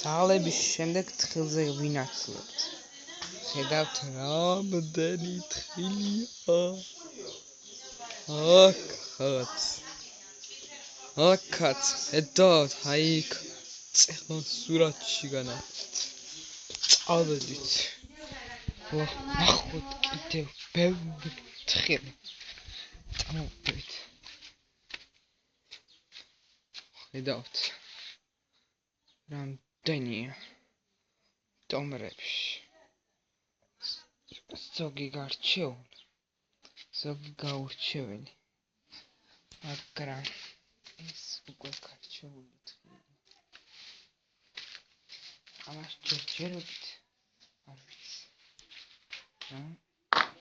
ძალების შემდეგ თხილზე ვინაცვლებთ. ხედავთ რამდენი თხილია. აქაც ხედავთ აი იქ წელს სურათში განა. წავედით. ნახოთ კიდევ ბევრი თხილი. წამოვიდეთ. ხედავთ რამდენია ტომრებში. ზოგი გარჩეული, ზოგი გაურჩეველი, მაგრამ ეს უკვე გარჩეული თხილია. ამას ჯერჯერობით არ ვიცი.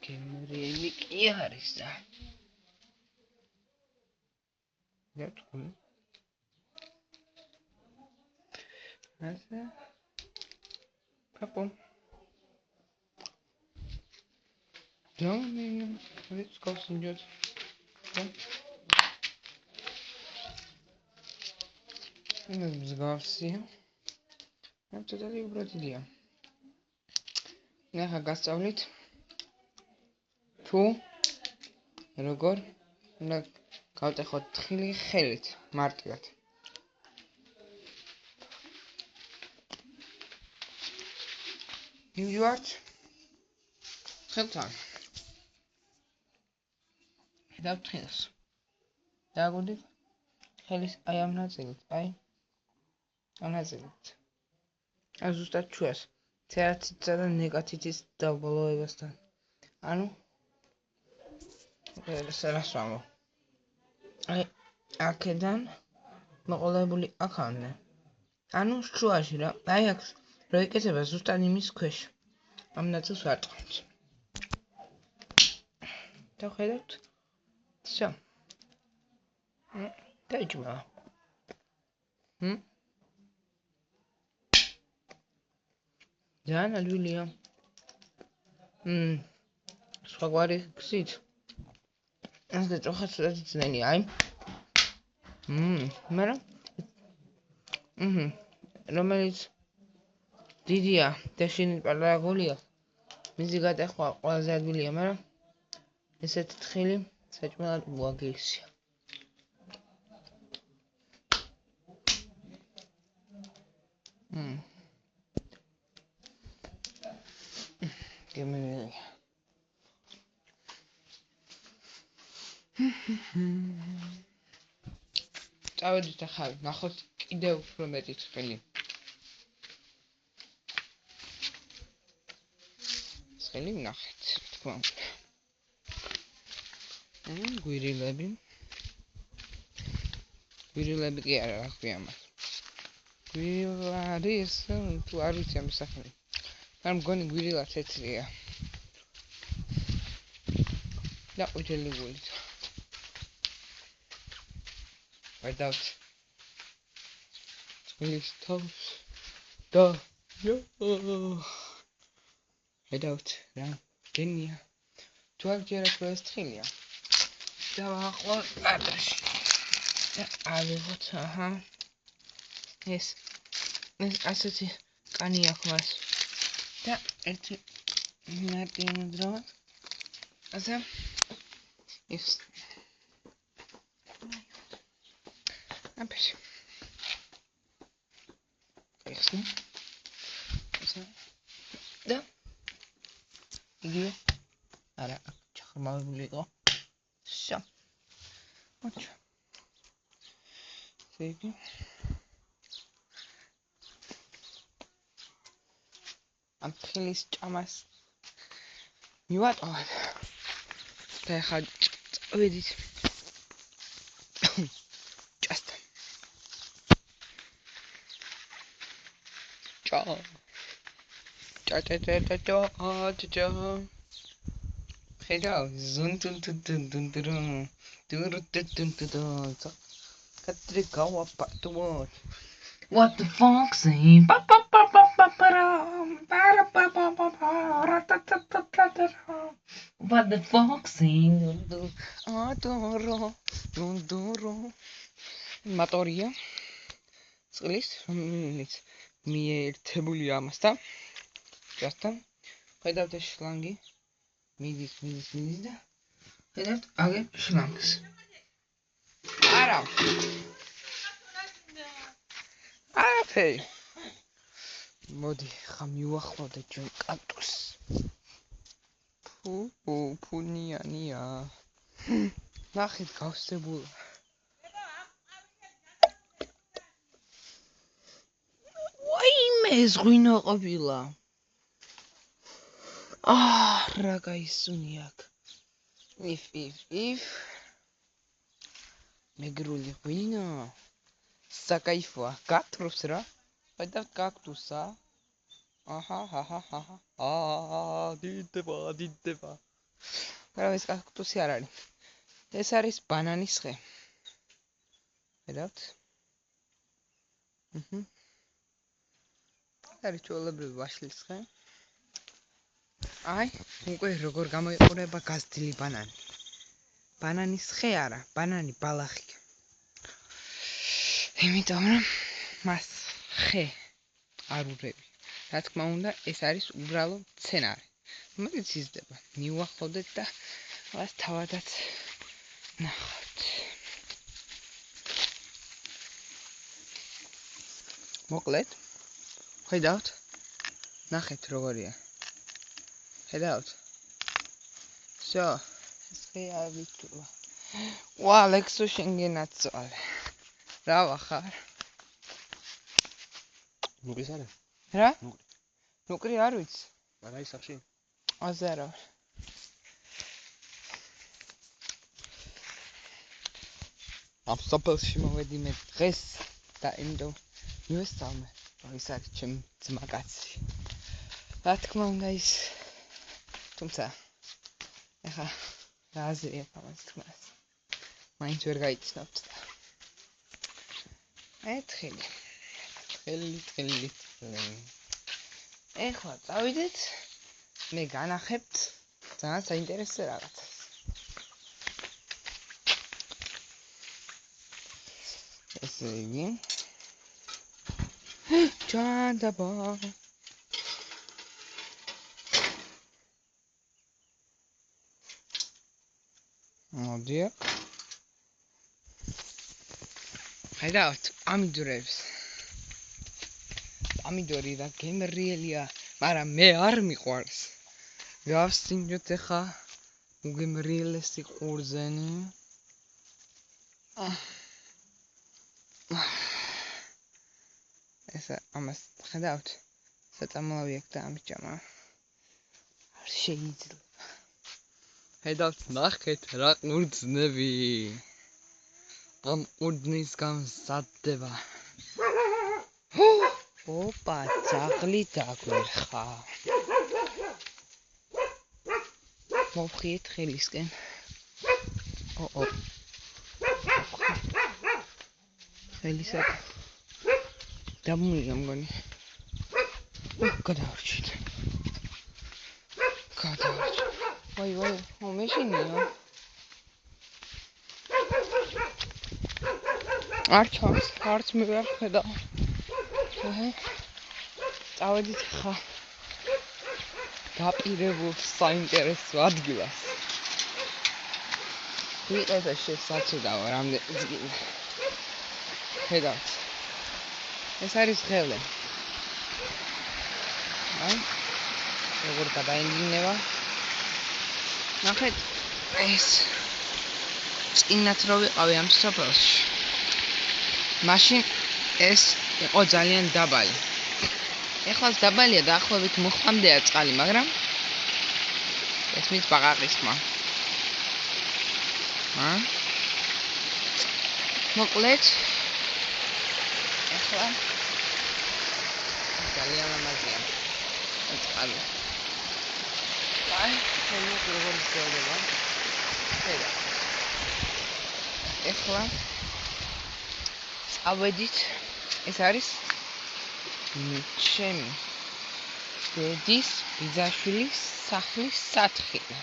გემრიელი კი არის და დათქვი ასე პაპო Don't let's go sinjot. Მსგავსია. ცოტათი უბრალოდია. ნახა გასწავლით. თუ როგორ უნდა გავტეხოთ თხილი ხელით, მარტივად. მივიდივართ ხელთან. ხედავთ თხილს. დააგოდით ხელის აი ამ ნაწილით, აი ამ ნაწილით. აი ზუსტად ჩვენს თერაციტსა და ნეგატიტის დაბოლოებასთან. ანუ რას ვამბო? აი აქედან მოყოლებული აქამდე. ანუ შუაში რა, აი აქ რო იკეთება ზუსტად იმის ქვეშ. ამ ნაწილს ვარტყამთ. და ხედავთ? Всё. დაიჭმა. ძალიან ადვილია. სხვაგვარი გზით. ეს გეწოხა ცოტა ძნელია, აი. მაგრამ რომელიც დიდია და შინით პარალაგულია. მისი გატეხვა ყველაზე ადვილია, მაგრამ ესეთი თხილი საჭმელად უაგილისია. გემრიელია. წავედით ახლა, ნახოთ კიდევ უფრო მეტი თხილი. თხილი ვნახეთ, თქმა უნდა. გვირილები კი არა, რა ქვია მას. გვირილა არის, თუ არ ვიცი ამის სახელი. მაგრამ მგონი გვირილა თეთრია. და ყვითელი გულით. ხედავთ თხილის თავს და ხედავთ რამდენია. თუ არ ჯერათ რომ ეს თხილია. დავაყოთ კადრში. ავიღოთ, ეს ასეთი კანი აქვს მას. და ერთი მარტივი დრო. ასე ის აფიში. ესნი. ასე და იგივე არა ჩახმავებული იყო. Всё. Вот. Сейги. ამ თხილის ჭამას მივატოვებ. და ახლა წავედით. ჭასთან. ჭა. ხედავ ზუნტუნტუნტუნტუნტუნ დურუტუნტუნტუნ კატრი გავაპატუოთ. What the fuck saying? What the fuck saying? Motoria. წყლის რომელიც მიერთებული ამასთან. ჯასთან. ხედავთ ეს შლანგი. მიდის და ხედავთ აგერ შლანგს. არა. არაფერი. მოდი, ხა მივახლოვდეთ ჩვენ კაქტუსს. ფუნიანია. ნახეთ გავსებულა. ვაიმე ზღვინო ყოფილა. რა გაისუნი აქ. if მეგრული ღვინო. საკაიფოა, გათრობს რა. ხედავთ კაქტუსა. დიდება. მაგრამ ეს კაქტუსი არ არის. ეს არის ბანანის ხე. ხედავთ? არის ჩვეულებრივი ვაშლის ხე. აი, უკვე როგორ გამოიყურება გაზრდილი ბანანი. ბანანის ხე არა, ბანანი ბალახი. იმიტომ რომ მას ხე არ ურევი. რა თქმა უნდა, ეს არის უბრალო მცენარე. რომელიც იზრდება. მივახლოვდეთ და მას თავადაც ნახავთ. მოკლედ, ხედავთ? ნახეთ როგორია. ხედავთ? всё, ეს ხე არ ვიტულა. ლექსო შენგენაც წვალე. რა ვახარ? ნუკრის არა? რა? ნუკრი არ ვიცი. არა ის სახში? აზარა. ამ სოფელში მოვედი მე დღეს და იმიტომ მივესალმე, რომ ის არის ჩემი ძმა კაცი. რა თქმა უნდა ის თუმცა ეხა რა აზრია ამას თქმას. მაინც ვერ გაიცნობთ და ეთქილი. ეხლა წავიდეთ. მე განახებთ ძალიან საინტერესო რაღაცას. ესე იგი ჯანდაბა მოდია ხედავთ პამიდორებს. პამიდორი რა გემრიელია, მაგრამ მე არ მიყვარს. გავსინჯოთ ახლა უგემრიელესი ყურძენი. ესა ამას ხედავთ? საწამლავი აქ და ამიჭამა. არ შეიძლება. ხედავთ, ნახეთ რა ყურძნები. ამ ყურძნის გამზადდება. ოპა, ძაღლი დაგვერხა. მოვხიეთ ხელისკენ. ხელისა დამულია მგონი. გადავარჩით. ვაი, მეშინია. არც მე ვერ ხედავ. წავედით ხა დაპირებულ საინტერესო ადგილას. ვიყედა შესაძლოა რამდენი წილი. ხედავთ. ეს არის ღელე. აი, როგორ გადაენდინება. ნახეთ, ეს წინათ რო ვიყავი ამ სოფელში. მაშინ ეს იყო ძალიან დაბალი. ეხლა დაბალია დაახლოებით მოხვამდეა წყალი, მაგრამ ესმის ბაყაყის ხმა. მოკლედ ეხლა ძალიან ლამაზია წყალი. აი, როგორ ისწავლება. ეხლა წავედით. ეს არის ჩემი დედის ბიძაშვილის სახლის სათხილე.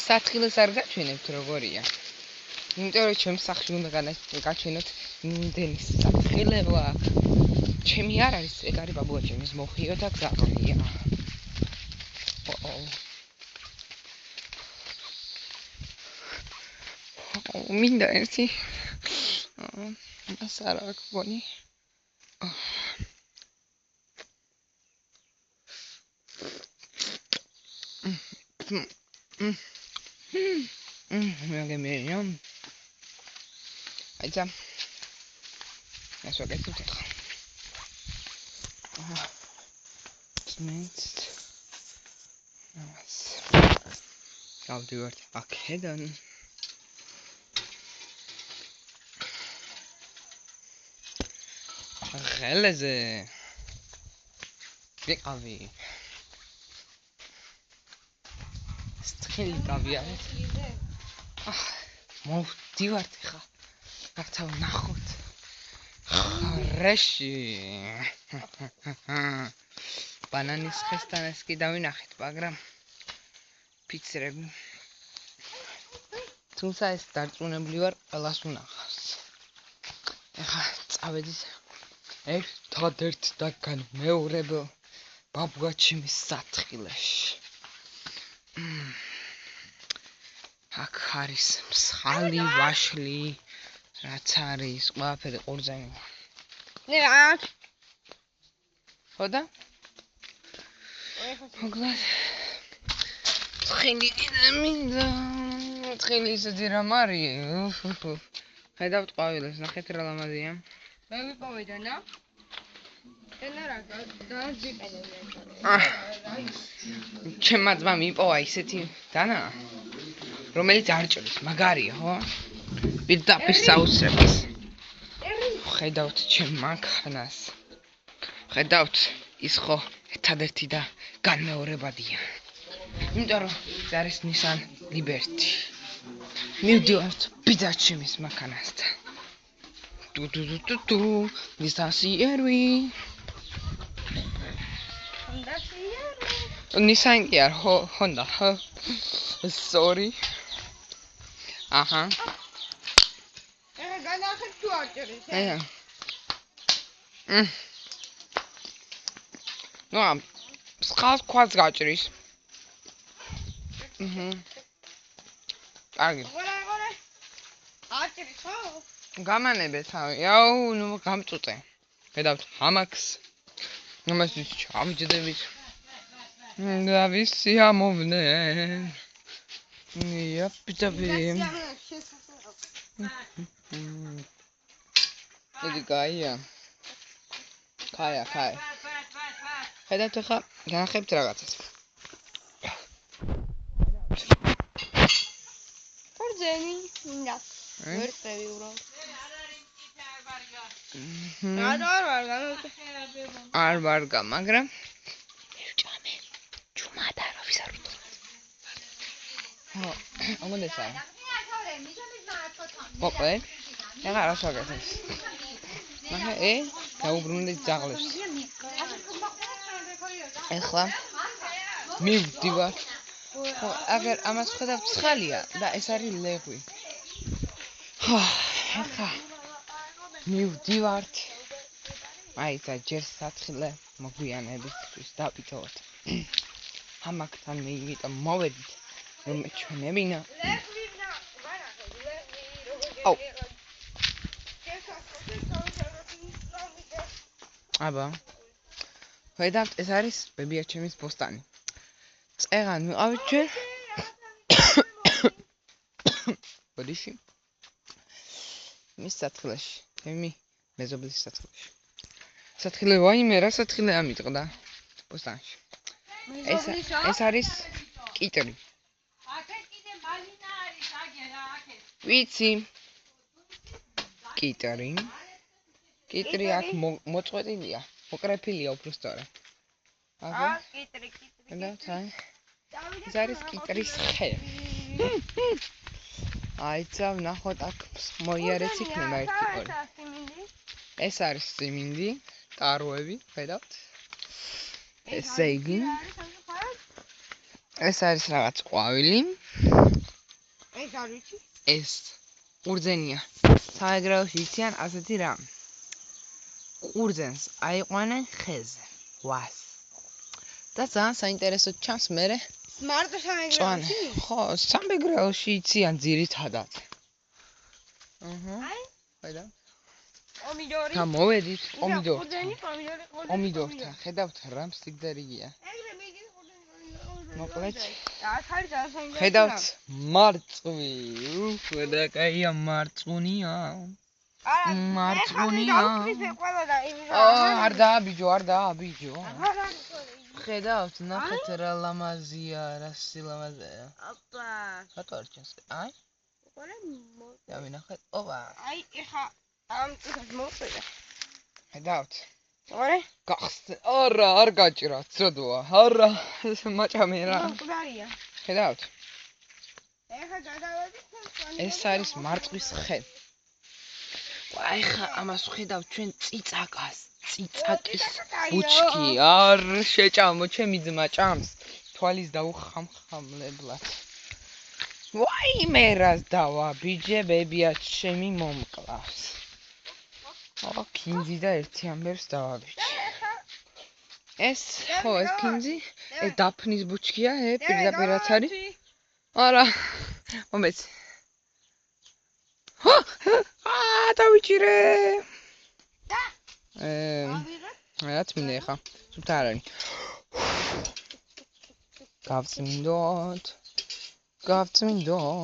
სათხილეს არ გაჩვენებთ როგორია. იმიტომ რომ ჩემს სახლში უნდა გაჩვენოთ იმდენი საფრთხილება აქ. ჩემი არ არის, ეგ არის ბაბუა ჩემის მოხიო და გზაყრია. მინდა ერთი. მას არ აქვს გონი. მეგემეა. აიცა. ეს ვაკეთებ ახლა. Smith. გავდივართ აქედან. ღელეზე. ვიყავი. სტრელი გავიარეთ. მოვდივართ ხა. აქ ნახოთ. რეში. ბანანის ხესთან ეს კი დავინახეთ, მაგრამ ფიცრები. თუმცა ეს დარწმუნებული ვარ, ყველას უნახავს. ეხლა წავედით ერთადერთ და განმეორებელ ბაბუა ჩემის სათხილეში. აქ არის მსხალი ვაშლი, რაც არის ყველაფერი ყურძენი. ხოდა? მოგლად. თხილი კიდე მინდა. თხილი ისეთი რამ არის. ხედავთ ყვავილებს, ნახეთ რა ლამაზია. მე ვიპოვე დანა. ენა რა დააძიყენებია. ჩემმა ძმამ იპოვა ისეთი დანა, რომელიც არ ჭრის, მაგარია, ხო? პირდაპირ საოცრებას. ხედავთ ჩემ მანქანას. ხედავთ, ის ხო ერთადერთი და განმეორებადია. იმიტომ რომ ეს არის Nissan Liberty. მივდივართ ბიძაჩემის მანქანასთან. Nissan CR-ვი. Nissan კი არ, Honda. Sorry. აჰა. განახეთ თუ არ ჭრის. ნუ სხალს ქვაც გაჭრის. კარგი. არ ჭრის ხო? გამანებე თავი. იაუ, ნუ გამწუწე. ხედავთ ჰამაქს. ამას ჩავჯდებით. და ვისი ამოვნე. იაპიტაბი. იგი გაია. ხაია. ხედავთ ახლა განახებთ რაღაცას. ყურძენი მინდა. ვერ წევი უბრალოდ. არ ვარგა, მაგრამ მივჭამე. ჯუმადა რა ვისარულო. ამონდესა. ოპე. ეხლა რა შეგეთეს. ნახე, გაუბრუნდი ძაღლებს. ეხლა მივდივარ. ხო, აგერ ამას ხედავთ ცხალია და ეს არის ლეღვი. ეხლა მივდივართ. აიცა ჯერ სათხილე მოგვიანებისთვის დაპიტოთ. ჰამაკთან მე იმიტომ მოვედით, რომ მეჩვენებინა. აუ. აბა. ხედავთ, ეს არის ბებია ჩემის ბოსტანი. წეღან ვიყავით ჩვენ. ბოდიში. მის სათხილეში. ჩემი მეზობლის სათხილეში. სათხილე ვაიმე რა სათხილე ამიტყდა ბოსტანში. ეს არის კიტრი. აქეთ კიდე მალინა არის, აგერა აქეთ. ვიცი. კიტრი აქ მოწყვეტილია, მოკრეფილია უფრო სწორად. კიტრი. ეს არის კიტრის ხე. აიცა ვნახოთ აქ მოიარეთ იქნება ერთი-ორი. ეს არის სიმინდი, ტაროები, ხედავთ? ესე იგი. ეს არის რაღაც ყვავილი. ეს არ ვიცი. ეს ყურძენია. საეგრელოში იციან ასეთი რამ. ყურძენს აიყვანენ ხეზე, ვას. და ძალიან საინტერესო ჩანს მერე მარტო სამეგრელოში? ხო, სამეგრელოში იციან ძირითადად. აი, ხედავ? პომიდორი. და მოვედით პომიდორთან. ყურძენი, პომიდორი, პომიდორთან. ხედავთ რა მსიგდარიგია. ეგრე მიდის ყურძენი. მოკლედ. აქ არის ძალიან საინტერესო. ხედავთ მარწვი. და კაია მარწუნია. მარწუნია. არ დააბიჯო. ხედავთ, ნახეთ რა ლამაზია, რა სილამაზეა. ოპა. ხატვარჩენს. აი, ყოლე დავინახეთ. ოპა. აი, ეხა ამ წუთას მოვწვიდე. ხედავთ. ორი? გახსნე. არა, არ გაჭირა, ცოდვა. არა, მაჭამე რა. მკვდარია. ხედავთ. ეხა გადავედი ეს არის მარწვის ხე. აი ხა ამას ხედავთ ჩვენ წიწაკას, წიწაკის ბუჩქი. არ შეჭამო ჩემი ძმა ჭამს. თვალის დაუხამხამლებლად. ვაიმე რას დავაბიჯე, ბებია ჩემი მომკლავს. კინძი და ერთი ამბერს დავაბიჯე. ეს ხო, ეს კინძი, ეს დაფნის ბუჩქია, პირდაპირაც არის. არა, მომეც. დავიჭირე. და რაც მინდა ხა. სულ არ არის. გავწმინდოთ. გავწმინდოთ.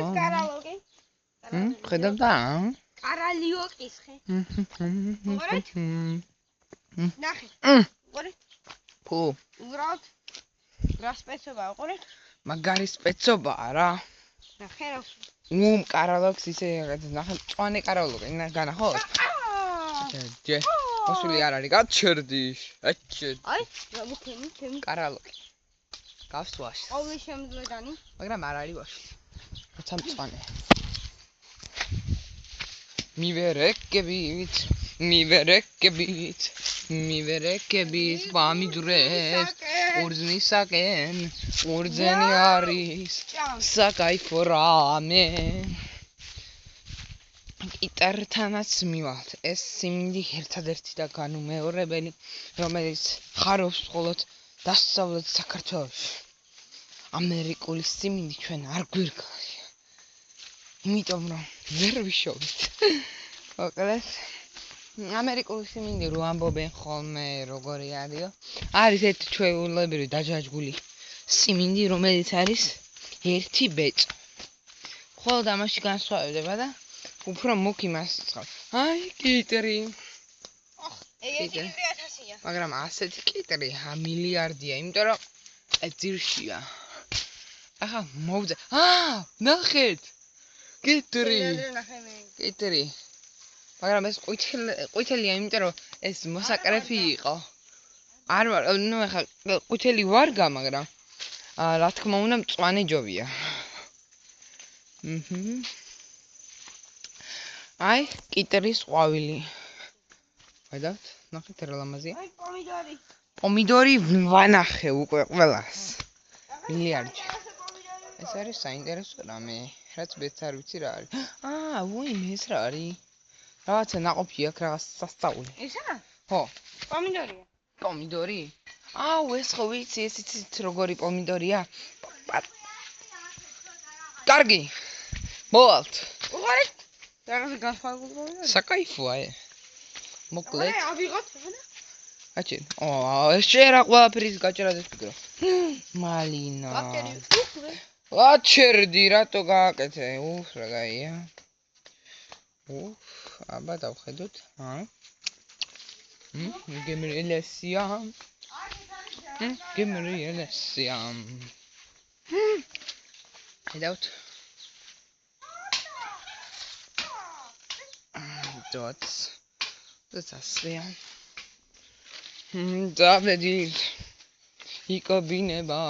ეს კარალოკი. ხედავ და? კარალიოკის ხე. ნახე. ყოლე. ფუ. უბრალოდ რა სპეცობაა, ყოლე? მაგარი სპეცობაა რა. ნახე რა. კარალოქს ისე ნახე მწვანე კარალოკი, განახოთ? ჯე. მოსული არ არის, გაჩერდიშ. აჩერდი. აი, რა მქონი, ჩემი კარალოკი. გავს ვაში. ყოვლის შემძლედანი. მაგრამ არ არის ვაში. როცა მწვანე. მივერეკებით პომიდორებს ყურძნისაკენ ყურძენი არის საკაიფო რამე კიტართანაც მივალთ ეს სიმინდი ერთადერთი და განუმეორებელი რომელიც ხარობს მხოლოდ დასავლეთ საქართველოში ამერიკული სიმინდი ჩვენ არ გვირგავია იმიტომ რომ ვერ ვიშოვით მოკლედ ამერიკული სიმინდი რო ამბობენ ხოლმე როგორი არისო არის ერთი ჩვეულებრივი დაჯაჯგული სიმინდი რომელიც არის ერთი ბეწო ხოლო ამაში განსხვავდება და უფრო მუქი მასწავლ აი კიტრი ეგეთი 1000-ია მაგრამ ასეთი კიტრი მილიარდია იმიტომ რომ ძირშია ახლა მოვძე ნახეთ კიტრი მაგრამ ეს ყვითელია იმიტომ რომ ეს მოსაკრეფი იყო არ ვარ ნუ ახლა ყვითელი ვარგა მაგრამ რა თქმა უნდა მწვანე ჯობია აი კიტრის ყვავილი ხედავთ ნახეთ რა ლამაზია აი პომიდორი პომიდორი ვანახე უკვე ყველას მილიარდი ეს არის საინტერესო რამე რაც მეც არ ვიცი რა არის ვაიმე ეს რა არის რაღაცა ნაყოფი აქვს რაღაც სასწაული ესა ხო პომიდორია პომიდორი ეს ხო ვიცი ეს იცით როგორი პომიდორია კარგი მოვალთ უყურე რაღაცა განსხვავებული პომიდორი საკაიფოა მოკლედ ავიღოთ აჩენ შეერა ყველაფრის გაჭერადეს ფიქრო მალინა აჩერდი რატო გააკეთე რა გაია აბა დავხედოთ გემრიელესია ხედავთ დოც ასეა დავედით იკობინება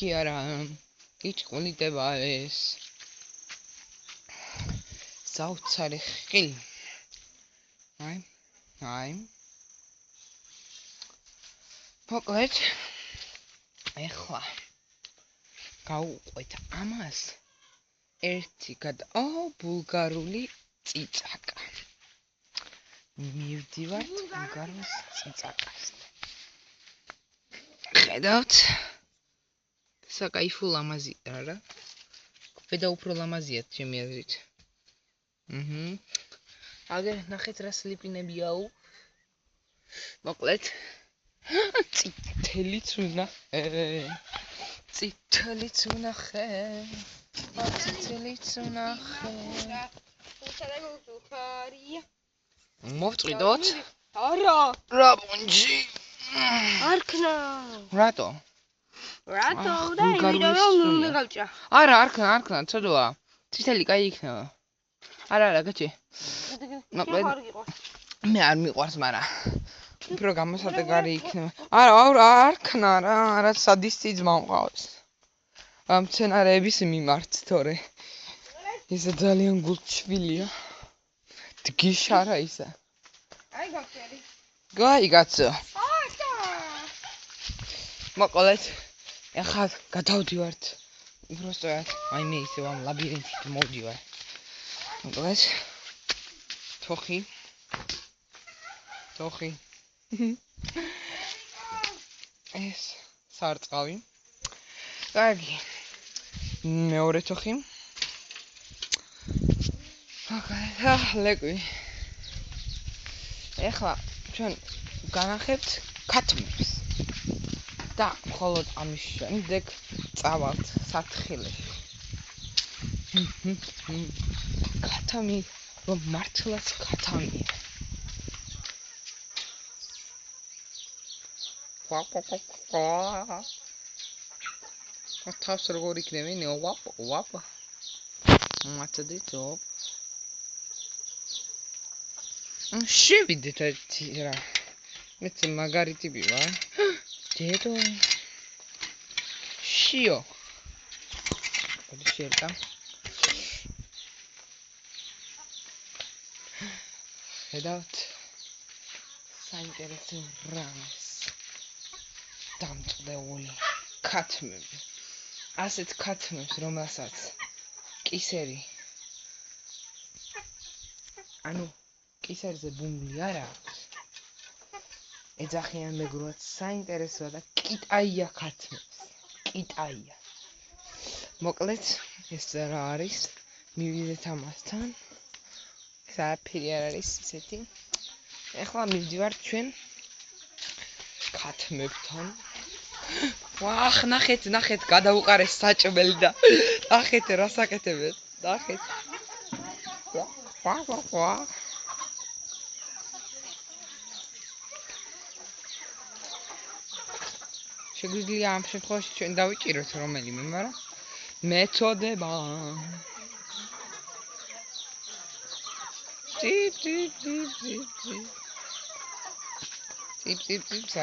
კი არა იჭყლიტება ეს საოცარი ხილი აი მოკლედ ეხლა გაუყვეთ ამას ერთი ბულგარული წიწაკა. მივდივართ ბულგარულ წიწაკას. ხედავთ? საკაიფო ლამაზია რა. ქვედა უფრო ლამაზია ჩემი აზრით. აგერ ნახეთ რა სლიპინებიაო. მოკლედ წითელიც ვნახე. წითელიც ვნახე. მოვწვიდოთ? არა. რა ბუნჯი? არ ქნა. რატო? რატო? და იმიტომ რომ მეგავჭრა. არა, არ ქნა, ცოდოა. წითელი კაი იქნება. არა, გაჩი. მოკლედ მე არ მიყვარს, მაგრამ უფრო გამოსადეგარი იქნება. არა, არ ქნა რა, რაც სადისტი ძმა მყავს. მცენარეების მიმართ, თორე ისე ძალიან გულჩვილია. დგიშა რა ისე. აი გავწერი. გაიგაცო. მოკლედ ეხლა გადავდივართ. უბრალოდ აი მე ისე ამ ლაბირინთით მოვდივარ. მოკლედ თოხი. ეს სარწყავი. კარგი. მეორე თოხი. ლეკვი. ეხლა ჩვენ განახებთ ქათმებს. და მხოლოდ ამის შემდეგ წავალთ სათხილეში. ქათამი, რომ მართლაც ქათამია. თავს როგორ იქნებინე? ვაპ. მათდით ოპ. შევიდეთ ერთი რა. მეც მაგარი ტიპი ვარ. დედო. შიო. შეიძლება. ხედავთ? საინტერესო რამეს. დამწყდეული ქათმები. ასეთ ქათმებს, რომელსაც კისერი კისერზე ბუმბული არ აქვს. ეძახიან მეგრულად საინტერესოა და კიტაია ქათმებს. კიტაია. მოკლედ ეს რა არის? მივიდეთ ამასთან. ეს არაფერი არ არის ისეთი. ეხლა მივდივართ ჩვენ ქათმებთან. ვახ, ნახეთ, გადაუყარეს საჭმელი და ნახეთ რა საკეთებენ. ნახეთ. ვა. შეგვიძლია ამ შემთხვევაში ჩვენ დავიჭიროთ რომელიმე, მაგრამ მეწოდება. ციპ,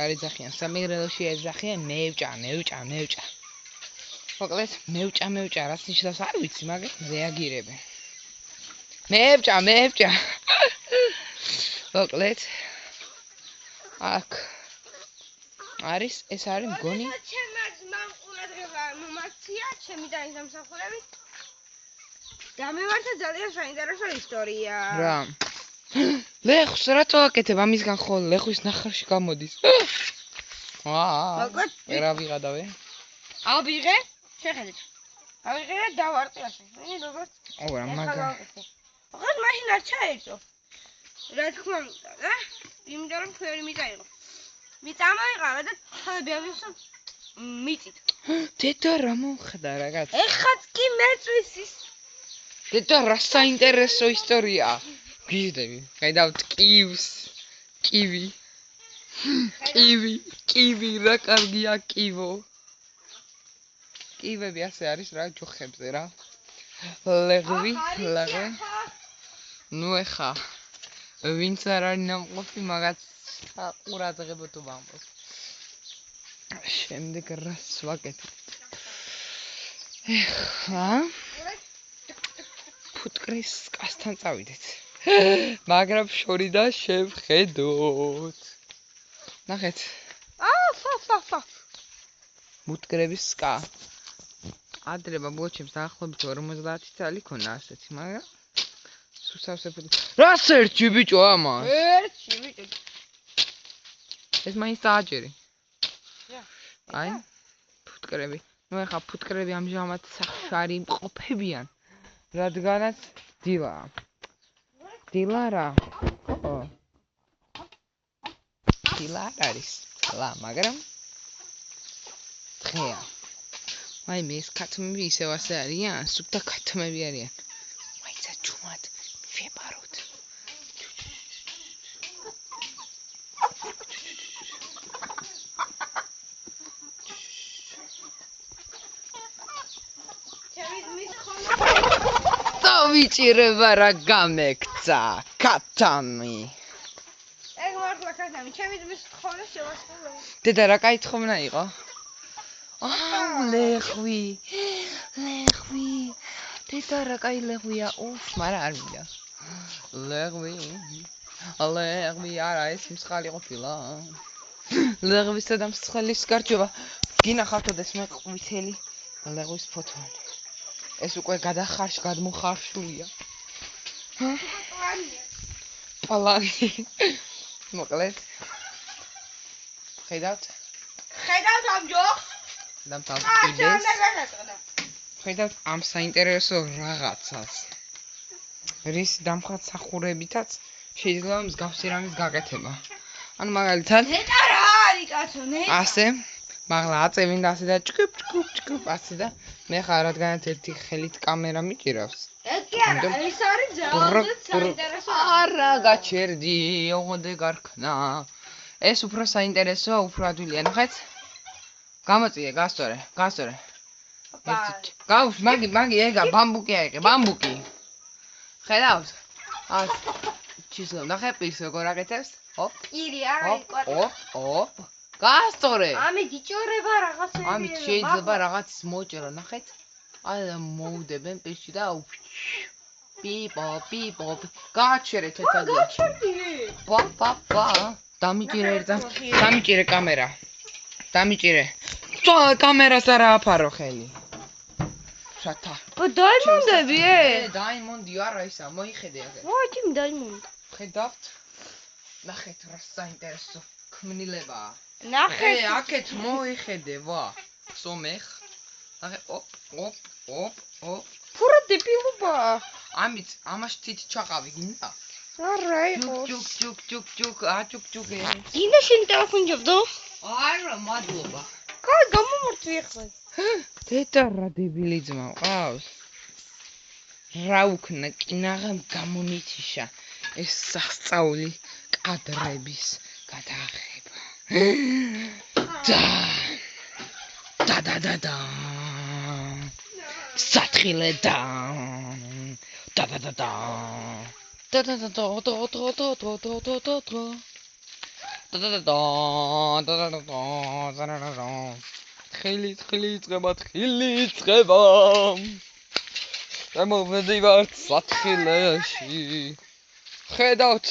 არ ეძახიან, სამეგრელოში ეძახიან მევჭა. მოკლედ, მევჭა, რაც ნიშნავს არ ვიცი, მაგრამ რეაგირებენ. მევჭა. მოკლედ, აქ ეს არის მგონი. ჩემმა ძმამ ყურადღება მომაქცია ჩემი და ის დამსახურებით. გამემართა ძალიან საინტერესო ისტორია. რა. ლეხს რატო აკეთებ? ამისგან ხო ლეხვის ნახარში გამოდის. რა ვიღადავე? ავიღე, შეხედეთ. ავიღე და დავარტყი ასე. როგორც ო რა მაგა. ოღონდ მაშინ არ ჩაერწო. რა თქმა უნდა, რა? იმიტომ რომ ფერი მიწაიღო. მიწამოიყარა და ხალები ამისო მიწით. დედა რა მომხდა რაღაც. ეხაც კი მეწვის ის. დედა რა საინტერესო ისტორია. გიჟდები. ხედავთ კივს. კივი რა კარგია კივო. კივები ასე არის რა ჯოხებზე რა. ლეღვი. ნუ ეხა ვინც არ არის ნამყოფი მაგაც ყურადღება თუ ვამბობ. შემდეგ რას ვაკეთებ? ეხლა ფუტკრის კასთან წავიდეთ. მაგრამ შორიდან შევხედოთ. ნახეთ. ფა. მუტკრების სკა. ადრე ბაბუჩებს დაახლოებით 50 წელი ქონა ასეთი, მაგრამ სუსავსებად. რა სერჩი ბიჭო ამას? ერთში ბიჭო. ეს მაინც დააჯერი. აი, აი, ფუტკრები. ნუ ეხა ფუტკრები ამჟამად სახშარი მყოფებიან. რადგანაც დილაა. დილა რა? ო. დილა არის. ლა, მაგრამ დღეა. აი მე ეს ქათმები ისევ ასე არიან, სუფთა ქათმები არიან. მაიცა ჯუმად მივეპაროთ. ჩემი ძმის ხონა. დავიჭირება რა გამექცა, ქათამი. ეგ მართლა ქათამი, ჩემი ძმის ხონა შევასრულე. დედა რა კაი თხოვნა იყო? აუ, ლეხვი. ლეხვი. დედა რა კაი ლეხვია. უფ, მაგრამ არ მინდა. ლეხვი. ლეხვი არა, ეს მსხალი ყოფილა. ლეხვისა და მსხლის გარჩევა. გინახავთოდეს მე ყვითელი ლეღვის ფოთოლი. ეს უკვე გადმოხარშულია. პალანი. მოკლედ. ხედავთ? ხედავთ ამ ჯოხს? დამთავრდეს. ხედავთ ამ საინტერესო რაღაცას. რის დამხმარებითაც შეიძლება მსგავსი რამის გაკეთება. ანუ მაგალითად, ნეტა რა არის კაცო, ნეტა? ასე, მაღლა აწევინდა ასე და ჭკუპ ასე და მე ხარ რადგანაც ერთი ხელით კამერა მიჭირავს. ეგ კი არა, ეს არის ძალიან საინტერესო. არა, გაჩერდი, ოღონდ გარქნა. ეს უფრო საინტერესოა, უფრო ადვილია. ნახეთ. გამოწიე, გასწორე. გაუშვ, მაგი ეგა ბამბუკი აიღე, ბამბუკი. ხედავთ? ას ჩიზლო, ნახე პირს როგორ აკეთებს? ოპ. პირი არა ის კვარტა. ოპ. გასწორე. ამით იჭორება რაღაცები. ამით შეიძლება რაღაცის მოჭრა, ნახეთ? აი და მოუდებენ პირში და პიპო. გააჩერეთ ეს ადგილი. გაჩერდი. პა. დამიჭირე ერთა. დამიჭირე კამერა. დამიჭირე. კამერას არა აფარო ხელი. შათა. დაიმონდები ე? დაიმონდი არა ისა, მოიხედე აქ. ვაჭი დაიმონდი. ხედავთ? ნახეთ რა საინტერესო ქმნილებაა. ნახეთ. აქეთ მოიხედე, ვა. სომეხ. ნახე, ოპ. ფურა დებილობაა. ამით ამას თით ჩაყავი გინდა? არა იყოს. ჯუк, აჭუк. გინდა შენ ტელეფონი ჯობდო? არა, მადლობა. კაი, გამომორთვი ახლა. დედა რა დებილი ძმა მყავს. რა უქნა კინაღამ გამომითიშა ეს სასწაული კადრების გადაღება. და. სათხილე და. ხილი იწყება. შემოვედივართ სათხილეში. ხედავთ?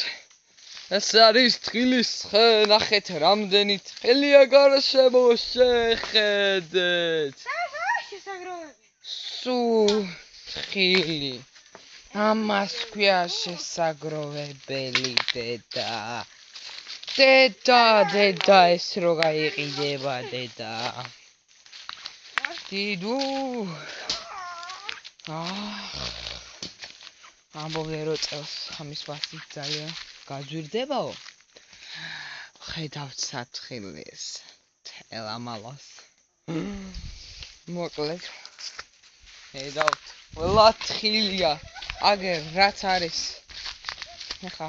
ეს არის თხილის ხე, ნახეთ რამდენი თხილია გარშემო შეხედეთ. შესაგროვები. სუ თხილი. ამას ქვია შესაგროვებელი დედა. დედა ეს რო გაიყიდება დედა. დიდუ. ამბობენ რომ წელს ამის ვასით ძალიან გაძვირდებაო. ხედავთ სათხილეს. თელამალას. მოკლედ. ხედავთ. ყველა თხილია. აგერ რაც არის. ეხა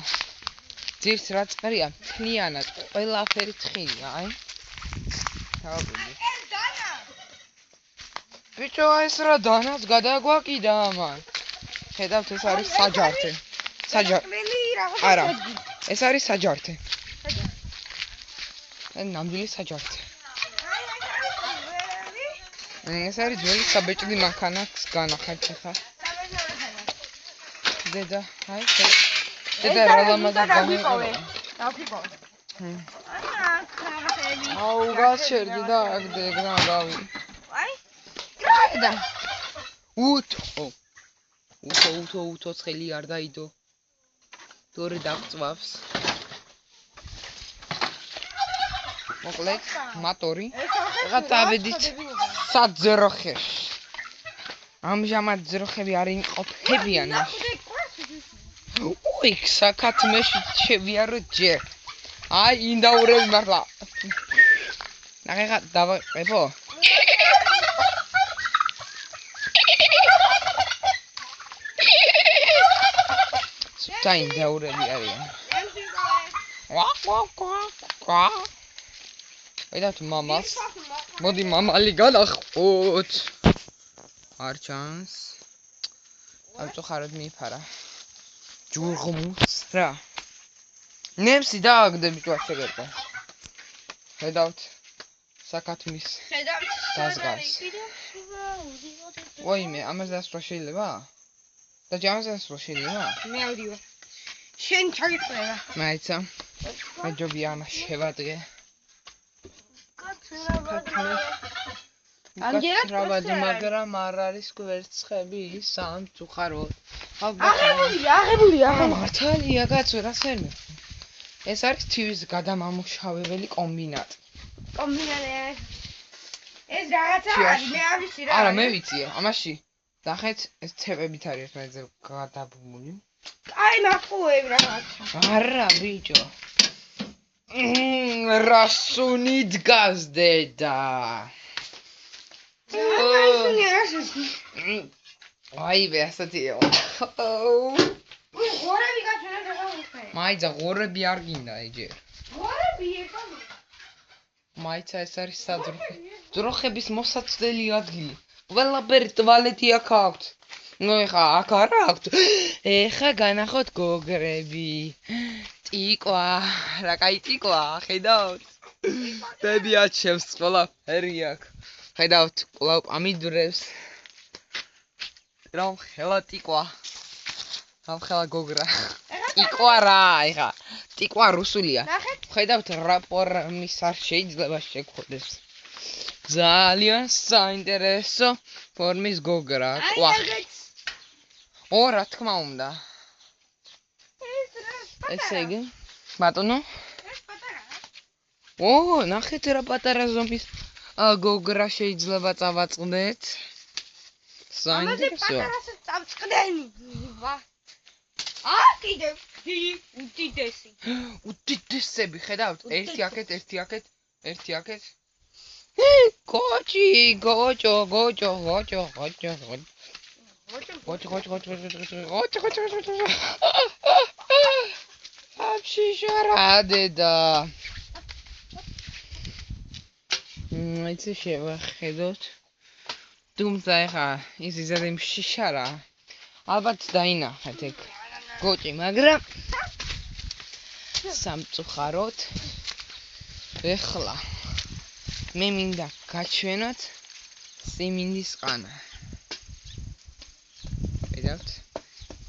ძირს რაც ყრია, მთლიანად ყველაფერი თხილია, აი. დავაბუდი. ბიჭო, ეს რა დანაც გადაგვაკიდა ამან. ხედავთ, ეს არის საჯართე. არა. ეს არის საჯართე. ნამდვილი საჯართე. ეს არის ძველი საბეჭდი მანქანას განახართ ხა. დედა, აი, დედა რა ლამაზად გამიყოვე. დავფიქოვე. აუ, გაჩერდი და აგ დეგნა გავი. აი. უთო ცხელი არ დაიდო. დორი დაგწვავს. მოკლედ, მატორი. რა დავედით საძროხეში. ამჟამად ძროხები არ იმყოფებიან. იქ საკათმეში შევიარო ჯერ. აი, ინდაურები მართლა. ნახე დავაყებო. დაინდაურები არიან. ვიდათ მამას. მოდი მამალი გადახოთ. არ ჩანს. ამწუხაროდ მიფარა. ჯურღმუს რა. ნემსი დააგდები თუ არ შეგერდა. ხედავთ საკათმის დაზგარს. ვაიმე, ამას დასვლა შეიძლება? და ჯამს დასვლა შეიძლება? მე ავდივარ. შენ ჩაიყვება. მაიცა. აჯობი ამას შევადგე. ამჯერად მაგრამ არ არის კვერცხები სამწუხაროდ. აღებულია. მართალია კაცო, რა სერმე. ეს არის თივის გადამამუშავებელი კომბინატი. ეს რაღაცა არის, მე არ ვიცი რა. არა, მე ვიცი, ამაში. ნახეთ, ეს ცეპებით არის ერთმანეთზე გადაბმული. აი, მახუები რაღაცა. არა, ბიჭო. რასუნი დგას დედა. აივე, ასეთია. ღორები გაჩვენა რაღაცა. მაიცა ღორები არ გინდა ეჯერ. ღორები ეკონო. მაიცა ეს არის საძროხე. ძროხების მოსაცდელი ადგილი. ყველაფერი ტუალეტი აქ აქვთ. ნუ ეხა აქ არ აქვთ. ეხა განახოთ გოგრები. ტიკვა, რა კაი ტიკვა, ხედავთ? დედი აჩევს ყველაფერი აქ. ხედავთ, კვლავ პამიდურებს. რომ ხელა ტიკვა. რომ ხელა გოგრა. ტიკვა რა, ეხა. ტიკვა რუსულია. ხედავთ რა ფორმის არ შეიძლება შეგხვდეს. ძალიან საინტერესო ფორმის გოგრა, ყვახი. რა თქმა უნდა. ესე იგი, ბატონო. ეს პატარა. ნახეთ რა პატარა ზომის გოგრა შეიძლება წავაწყდეთ. საინტერესო. ამაზე პატარასაც წავწყდენი. კიდე უდიდესი. უდიდესები, ხედავთ? ერთი აქეთ, ერთი აქეთ, ერთი აქეთ. კოჭი, გოჭო. აბშიშარადედა. იცი შევახედოთ. თუმცა ეხა ის იზადე შიშარა. ალბათ დაინახეთ ეგ გოჭი, მაგრამ სამწუხაროდ ეხლა მე მინდა გაჩვენოთ სიმინდის ყანა. ხედავთ?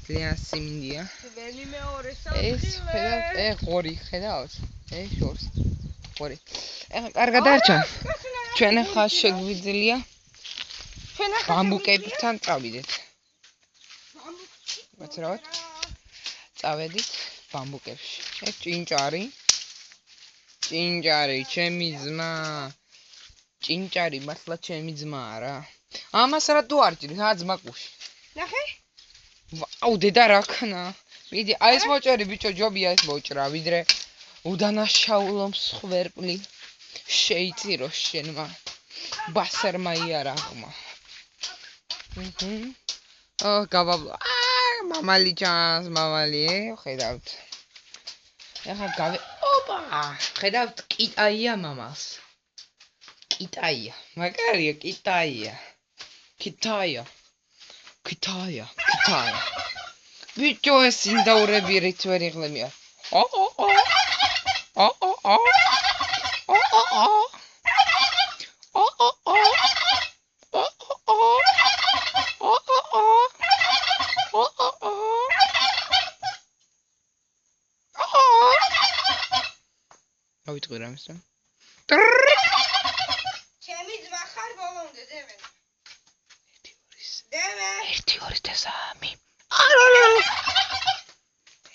ძალიან სიმინდია. ვენი მეორე ეს ხედავთ, ღორი, ხედავთ? ეს შორს. ღორი. ეხლა კარგად არჩა. ჩვენ ახლა შეგვიძლია ბამბუკებთან წავიდეთ. ვაცრავთ? წავედით ბამბუკებში. ეს ჭინჭარი. ჭინჭარი, ჩემი ძმა. ჭინჭარი მართლა ჩემი ძმაა რა. ამას რა თუ არ ჭირს, ძმა კუში. ნახე? ვაუ, დედა რა ქნა. მიდი, აი ეს მოჭერი ბიჭო, ჯობია ეს მოჭრა, ვიდრე უდანაშაულო მსხვერპლი შეიწირო შენმა ბასერმა იარაღმა. გავაბლა. მამალი ჩანს, მამალი, ხედავთ. ეხლა ხედავთ, კიტაია მამალს. კიტაია. მაგარია კიტაია. კიტაია. ბიჭო ეს ინდაურები რით ვერ იღლებია. ავიტყვი რამესა. ჩემი ძმა ხარ ბოლომდე, დევენ. 1 2 3 დემე 1 2 და 3 არა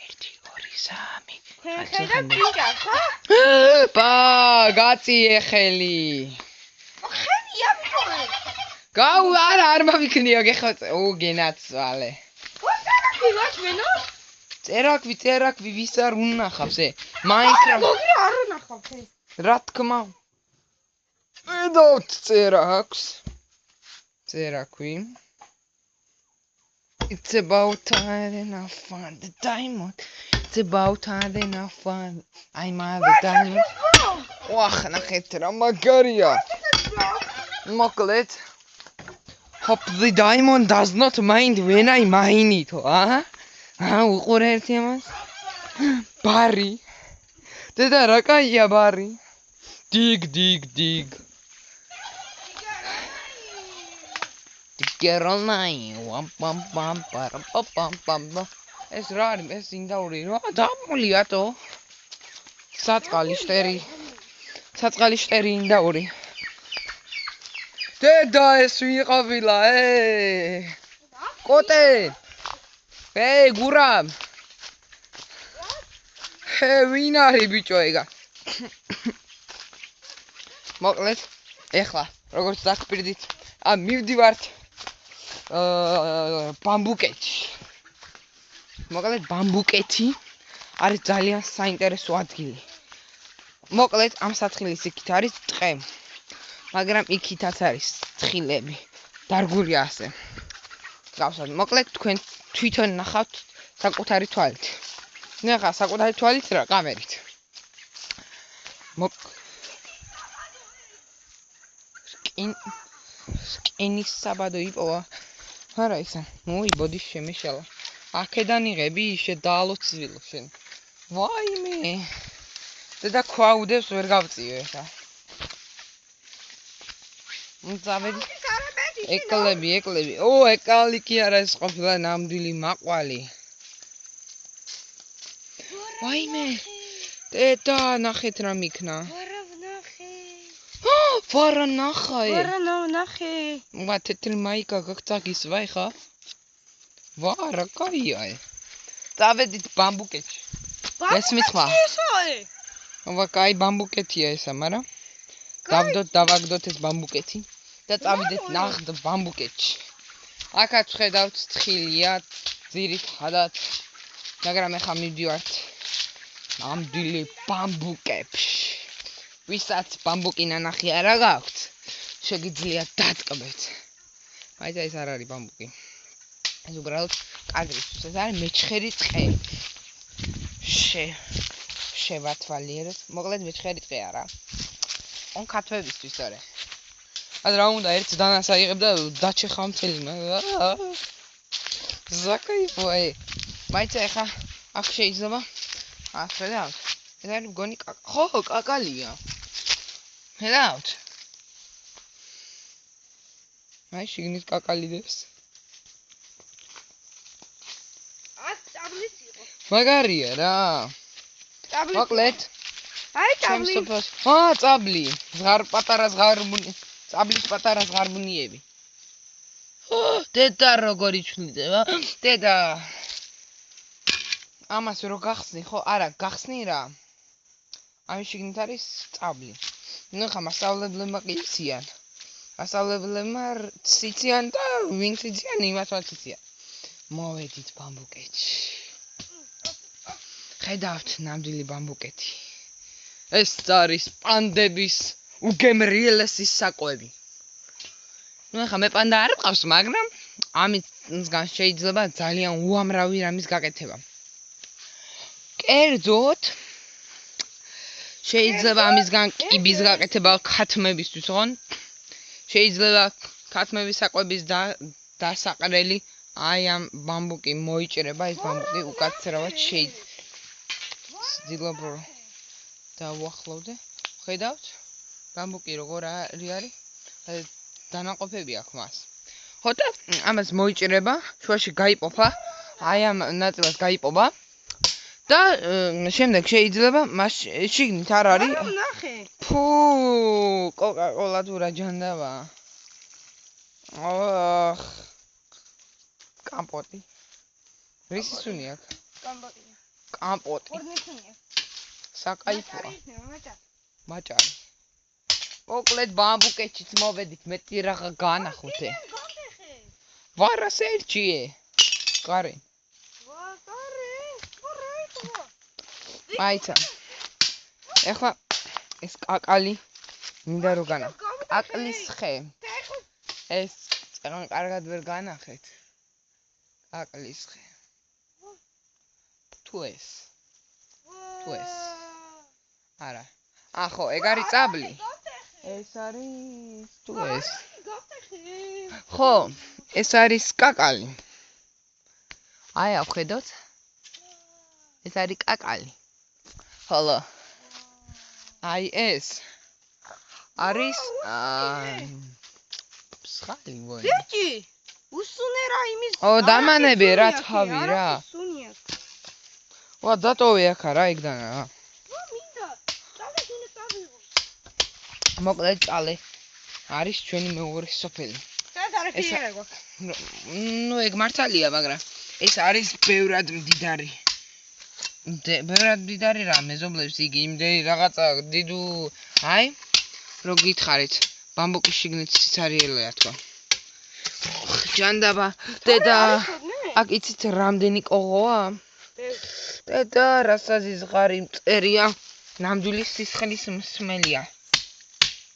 1 2 3 ხედა ჭიჭას ხო? ბა გაწიე ხელი ხენია მიყოლე გაუ არ მოვიქნია გეხოთ გენაცვალე ვასმენო წერაქვი ვის არ უნახავს მაინკრაფტ გოგრა არ უნახავს რა თქმა ედოთ წერაქვი It's about time and I found the diamond It's about time and I found I'm at the diamond ვახ ნახეთ რა მაგარია მოკლედ Hope the diamond does not mind when I mine it უყურე ერთი ამას ბარი დედა რა კაია ბარი dig Get online ეს რა არის ეს ინდაური რა დამულიათო საწყალი შტერი ინდაური დედა ეს ვიყავილა კოტე გურამ ვინ არის ბიჭო ეგა მოკლედ ეხლა როგორც დაგპირდით მივდივართ ბამბუკეთში მოკლედ ბამბუკეთი არის ძალიან საინტერესო ადგილი მოკლედ ამ სათხილის იქით არის ტყე მაგრამ იქითაც არის თხილები დარგულია ასე გავსად მოკლედ თქვენ თვითონ ნახავთ საკუთარი თვალით ნახა საკუთარი თვალით რა კამერით სკინის საბადო იპოვა არა ისა მოიბოდი შემეშალა აქედან იღები ისე დაალოცვილო შენ ვაიმე დედა ქვაუდებს ვერ გავწიო ეხა მძავედი ეკლები ეკალი კი არა ეს ყოფილა ნამდვილი მაყვალი ვაიმე დედა ნახეთ რა მიქნა ვარა ნახე ვა თეთრი მაიკა გაგწაგის ვაი ხა ვარა კაია დავედით ბამბუკეთში ეს მითხვა ვა კაი ბამბუკეთია ესა მაგრამ დავაგდოთ ეს ბამბუკეთი და წავიდეთ ნახდ ბამბუკეთში აქაც ხედავთ თხილია ძირითადად მაგრამ ეხა მივდივართ ნამდვილი ბამბუკებში ვისაც ბამბუკი ნანახი არა გაქვთ შეგიძლიათ დატკბეთ მაინც ეს არ არის ბამბუკი ეს უბრალოდ კადრისთვის ეს არის მეჩხერი ტყე შევათვალიეროთ მოკლედ მეჩხერი ტყე არა on ქართველისთვის არა אז რა უნდა ერთ დანას აიღებ და დაჩეხავ მთელი ზაკაიფო მაინც ეხა აქ შეიძლება ხედავთ ეს არის მგონი ხო კაკალია ხედავთ აი შიგნით კაკალიდეს მაგარია რა მოკლედ აი წაბლი წაბლი წაბლის პატარა ზღარბუნიები დედა როგორ იცვლიდება დედა ამას რო გახსნი ხო არა გახსნი რა ამის შიგნით არის წაბლი ნუ ხა მასწავლებლებმა კი იციან მასწავლებლებმა ციციან და ვინც იციან იმათაც იციან მოვედით ბამბუკეთში ხედავთ ნამდვილი ბამბუკეთი ეს არის პანდების უგემრიელესი საკვები ნუ ხა მე პანდა არ ყავს მაგრამ ამისგან შეიძლება ძალიან უამრავი რამის გაკეთება კერძოდ შეიძლება ამისგან კიბის გაკეთება ქათმებისთვის ხო შეიძლება ქათმების საკვების დასაყრელი აი ამ ბამბუკი მოიჭრება ეს ბამბუკი უკაცრავად შეიძლება დავუახლოვდე ხედავთ ბამბუკი როგორ არის დანაყოფები აქვს მას ხო და ამას მოიჭრება შუაში გაიპოფა აი ამ ნაწილას გაიპობა და შემდეგ შეიძლება მას შიგნით არ არის ნახე ფუ კოკა-კოლა თუ რა ჯანდაბა კამპოტი. რისი სუნი აქვს? კამპოტია. კამპოტი. ორნიცუნია. საკაიფოა. მაჭარი. მაჭარი. მოკლედ ბამბუკეთშიც მოვედით, მეტი რაღა განახუთე. ვარა სერჩიე. კარი. მაიცა. ეხლა ეს კაკალი მინდა რო განახო. კაკლის ხე. ეს წეგან კარგად ვერ განახეთ. კაკლის ხე. თუ ეს. არა. ახო, ეგ არის წაბლი. ეს არის თუ ეს. ხო, ეს არის კაკალი. აი, ახედოთ. ეს არის კაკალი. ხოლო აი ეს არის სხალი ვოი. სერჩი. უსუნე რა იმის. ო, დამანები რა თავი რა. სუნია. ვა, დატოვე აქა რა ეგდანა რა. მინდა. წალე გინე წავიღო. მოკლედ ჭალე. არის ჩვენი მეორე სოფელი. სადაც არის ფიერა გვაქვს. ნუ ეგ მართალია, მაგრამ ეს არის ბევრად მდიდარი. ბევრად მდიდარი რა, მეზობლებს იგი იმდენი რაღაცა დიდუ. აი, რო გითხარით, ბამბუკის შიგნით ციცარიელია თქვა. ჯანდაბა, დედა, აქ იცით რამდენი კოღოა? დედა, რასაც ზღარი მწერია, ნამდვილი სისხლის მსმელია.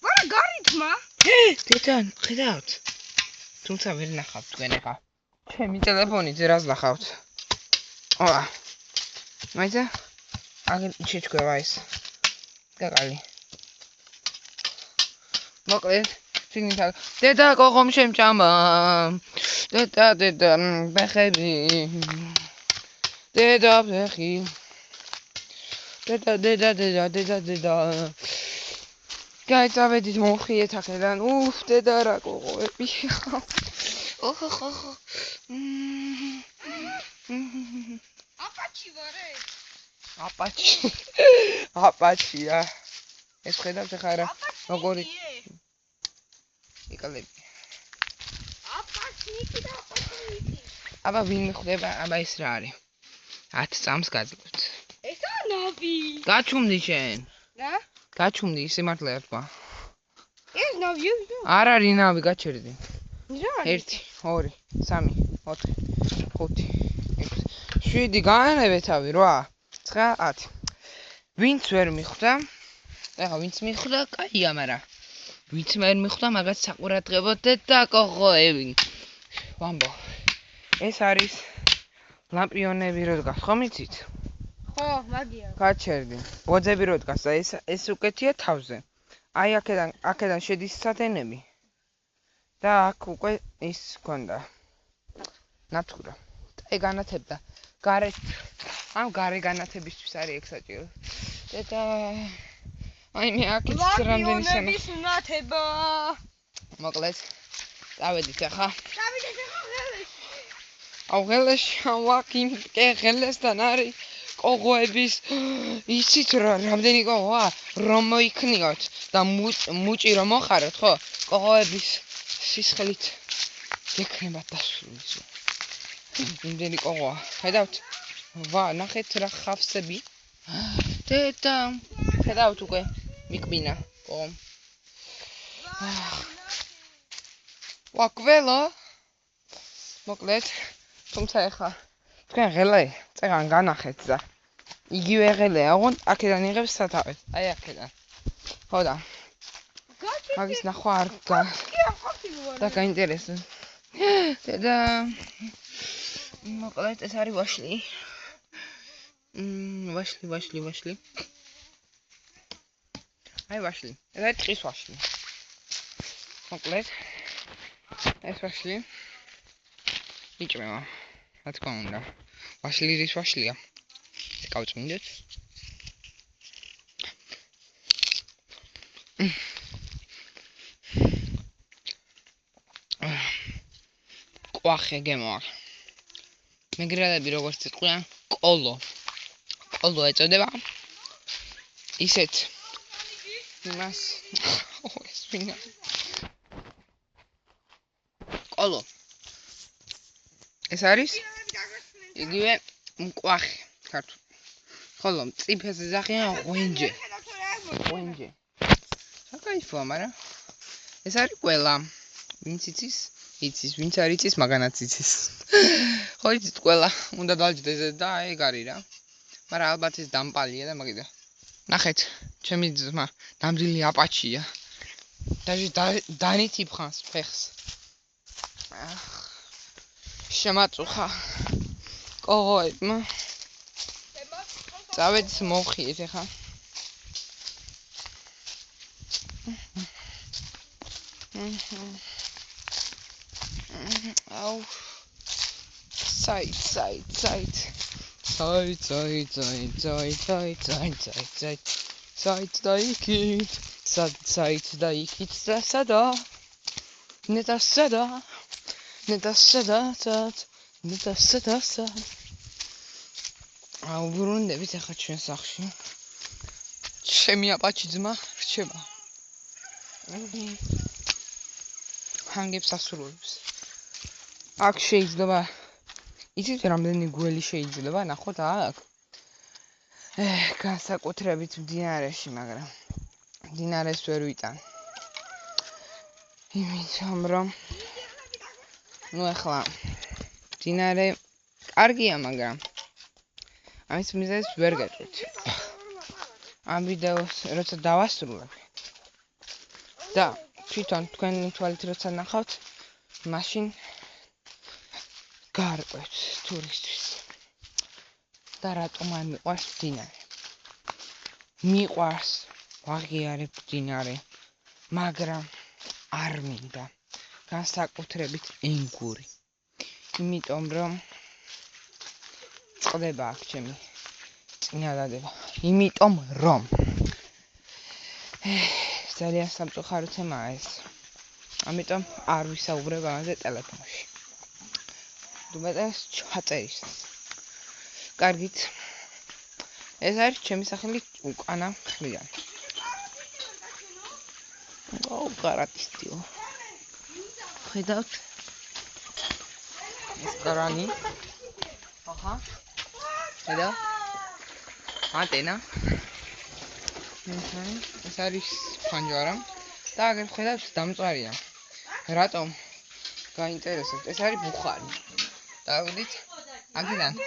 ვარა გარითმა? დედა, ხედავთ. თუმცა ვერ ნახავთ თქვენ ახლა. ჩემი ტელეფონით რას ნახავთ? ოა. მაიცა? აგენ შეჩქვევა ეს. კაკალი. მოკლედ, შიგნით დედა კოღომ შემჭამა. დედა, ბეხები. დედა, ბეხი. დედა. გაიწავედით მომხიეთ აქედან. დედა რა კოღოები. ოხო. აპაჩი ვარე. აპაჩია. ეს ხედავთ ახლა რა როგორი იკალები. აპაჩნიკი და აპაჩნიკი. აბა ვინ მიხვდება? აბა ეს რა არის? 10 წამს გაძლევთ. ესა ნავი. გაჩუმდი შენ. რა? გაჩუმდი, სიმართლე არ თქვა. ეს ნავი. არ არის ნავი, გაჩერდი. რა? 1 2 3 4 5 6 7 გაანებე თავი 8 9 10. ვინც ვერ მიხვდა? ეხა ვინც მიხვდა, კაია, მაგრამ ვინც ვერ მიხვდა, მაგაც საყურადღებოდ და კოღოები. ვამბო. ეს არის ლამპიონები რო დგას, ხომ იცით? ხო, მაგია. გაჩერდი. ბოძები რო დგას და ეს უკეთია თავზე. აი აქედან შედის სათენები. და აქ უკვე ის გქონდა. ნათურა. და ეგ განათებდა. გარეთ ამ გარე განათებისთვის არის ეგ საჭირო. და აი მე აქეთ რამდენი სენა. ლამპიონების ნათება. მოკლედ წავედით ახლა. წავიდეთ ახლა ღელეში. აუ ღელეში ვაკიმ ღელესთან არის კოღოების იცით რა რამდენი კოღოა რომ მოიქნიოთ და მუჭი რომ მოხაროთ ხო კოღოების სისხლით ექნება დასული ისო იმდენი კოღოა ხედავთ ვა ნახეთ რა ხავსები დედა ხედავთ უკვე მიკბინა კოღო ვა კველო მოკლედ თუმცა ეხლა თქვენ ღელე წეგან განახეთ და იგივე ღელეა ოღონდ აქედან იღებს სათავეს აი აქედან ხო და მაგის ნახვა არ და გაინტერესებს და მოკლედ ეს არის ვაშლი ვაშლი აი ვაშლი ეს არის ტყის ვაშლი მოკლედ ეს ვაშლი იჭმევა რა თქმა უნდა ვაშლი რის ვაშლია გავწმინდეთ ყვახე გემოაქვს მეგრელები როგორც იტყვიან კოლო ეწოდება ისეთ იმას ეს ვინა კოლო ეს არის იგივე მკვახე ქართული. ხოლო მწიფეს ეძახიან ღვინჯე. ღვინჯე. საკაიფოა, მაგრამ ეს არის ყველა. ვინც იცის, იცის, ვინც არ იცის, მაგანაც იცის. ხო იცით ყველა, უნდა დაჯდეს და ეგ არის რა. მაგრამ ალბათ ეს დამპალია და მაგიდა. ნახეთ, ჩემი ძმა ნამდვილი აპაჩია. დანით იფხანს ფეხს. შემაწუხა. კოღოებმა. წავედით მოვხიეთ ახლა. აუ. საით. საით დაიქით. საით დაიქით და სადა. ნეტა სადა. აუ ბრუნდებით ახლა ჩვენ სახლში. ჩემი აპაჩი ძმა რჩება. ჰანგებს ასრულებს. აქ შეიძლება იცით რამდენი გველი შეიძლება ნახოთ აქ. განსაკუთრებით მდინარეში, მაგრამ მდინარეს ვერ ვიტან. იმიტომ რომ ნუ ახლა მდინარე კარგია, მაგრამ ამის მიზეზს ვერ გეტყვით. ამ ვიდეოს როცა დავასრულებ და თვითონ თქვენი თვალით როცა ნახავთ, მაშინ გარკვევთ თურისთვის. და რატომ არ მიყვარს მდინარე? მიყვარს, ვაღიარებ მდინარე, მაგრამ არ მინდა. განსაკუთრებით ენგური. იმიტომ რომ წყდება აქ ჩემი წინადადება. იმიტომ რომ ძალიან სამწუხარო თემაა ეს. ამიტომ არ ვისაუბრებ ამაზე ტელეფონში. უმეტეს ჩაწერის. კარგით. ეს არის ჩემი სახელი უკანა მხრიდან. აუ, კარატისტიო. ხედავთ? ეს კარანი. აჰა. ხედავ? ანტენა. ეს არის ფანჯარა. და აგერ ხედავთ, დამწვარია. რატომ? გაინტერესებთ. ეს არის ბუხარი. დავიდით აქედან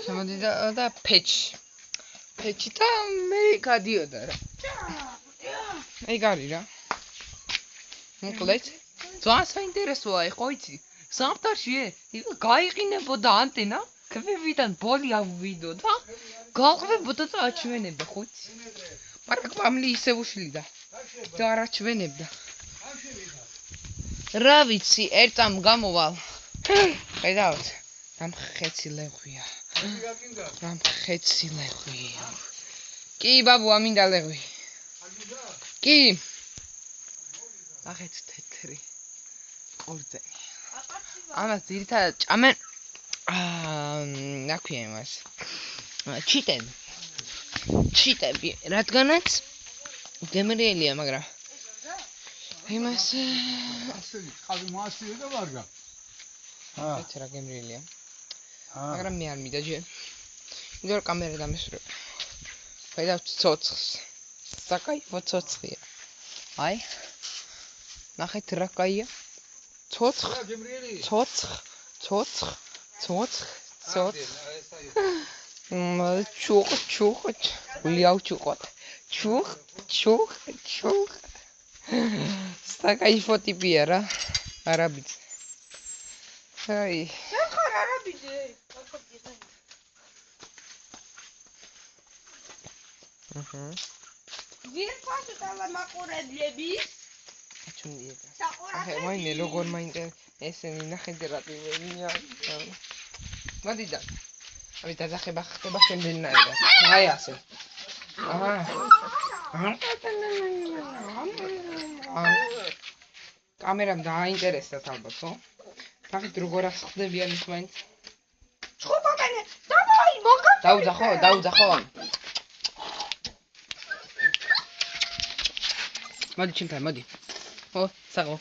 შემოდიდა და ფეჩი და მე გადიოდა რა. ეგ არის რა. მოკლედ ძალიან საინტერესოა, ხო იცი? სამთარში გაიყინებოდა ანტენა, ქვევიდან ბოლი ავიდოდა, გაყვებოდა და აჩვენებდა, ხო იცი? მაგრამ პამლი ისე უშლიდა და არ აჩვენებდა. რა ვიცი, ერთამ გამოვალ. ხედავთ? რამხეცი ლეღვია. კი, ბაბუ, ამინდა ლეღვი. კი. ნახეთ თეთრი ყურძენი. ამას ძირითადად ჭამენ ნაქვია იმას. ჩიტები, რადგანაც გემრიელია, მაგრამ იმას ყავი მოასწრია და ვარგა. ეს რა გემრიელია. მაგრამ მე არ მინდა ჯერ. მინდა რომ კამერა დამესურვებ. ხედავთ ცოცხს. საკაიფო ცოცხია. აი. ნახეთ რა კაია. ცოცხ. ჩუხ. ლიავ ჩუხოთ. ჩუხ. საკაიფო ტიპია რა. არაბიძე. აი. ხარ არაბიძე? ვინ ფასულა მაყურებლები? ჩუნდია. ახლა მაინე როგორ ესენი ნახეთ რა ტიპებია. მოდი და. აი დაძახება ხდება შემდეგნაირად. აი ასე. აჰა. კამერამ დააინტერესებს ალბათ, ხო? ნახეთ როგორ ახსნებიან ის მაინც. ჩხუბობენ. დავაი, მოგა. დაუძახო. მოდი ჩემთან, მოდი. ო, საღო,